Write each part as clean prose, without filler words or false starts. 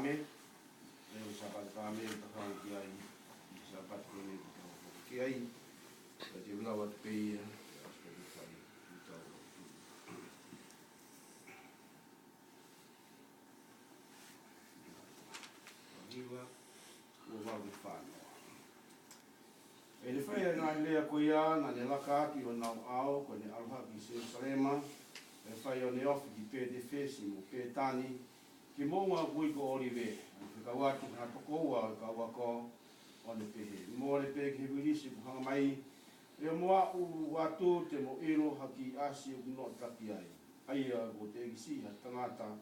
kame, e sabat kame takang kiai, sabat kone kiai, jadi belawat pei, aspek kiai, kita. Iwa, uwa bifano. Ele foi na ilha Koia, na Nelaka, que o não ao, quando ele alha que se Salema, ele foi o neof de PDF, o Petani, que monga bui ko Olive, que kawatu na tokoa, kawako, onde pehe. More pe que vilisi hanga mai, e moa u watu te mo ilo haki asi u no taki ai. Ai o te egisi, ha tangata,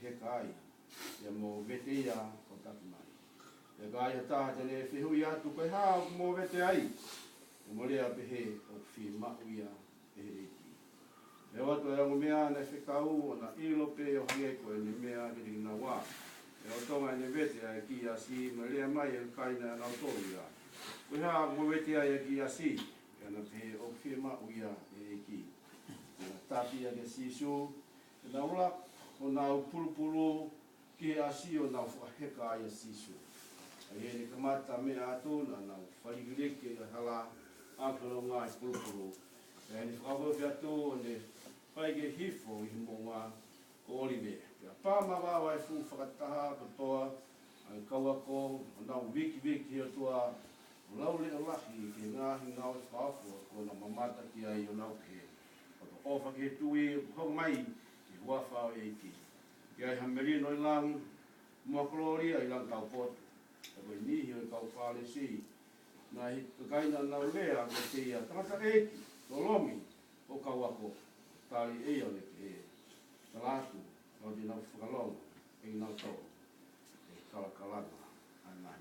heka ai, e mo veteia o taki mai. E gai ata tene whihui atu koe hao mō vete ai. E mo lea pehe o whi mauia pehe reiki. E watu e angu mea na whikau o na ilo pe o hange koe ni mea ki na wā. E o tonga ne vete ai ki a si, ma lea mai e kaina na autoru ia. Koe hao mō vete ai ki a si, e na pehe o whi mauia pehe reiki. E na tapi a ke sisu, e na ula o na pulupulu ki a si o na whaheka ai a sisu. Ia ni kamata me atu na na whaligiriki na hala akaro ngā i pulupuru. Ia ni whakawawhi atu o ne whaige hifo i mo ngā ko Olive. Ia pāma wāwai fu whakataha katoa ai kauako o nau wiki atua o laule o lahi ke ngāhi ngāo i whaafu ko na mamata ki ai o nau ke. O ofa ke tui o hong mai i huawhao e iti. Ia i hamerino i lang Moakoloria i lang taupoto. Ko ni hi kau whale si na hi kaina na lea ko te ia tangata eki to lomi o kauako tali e o le ke talatu no di na whakalonga e nau tau e kalakalanga ana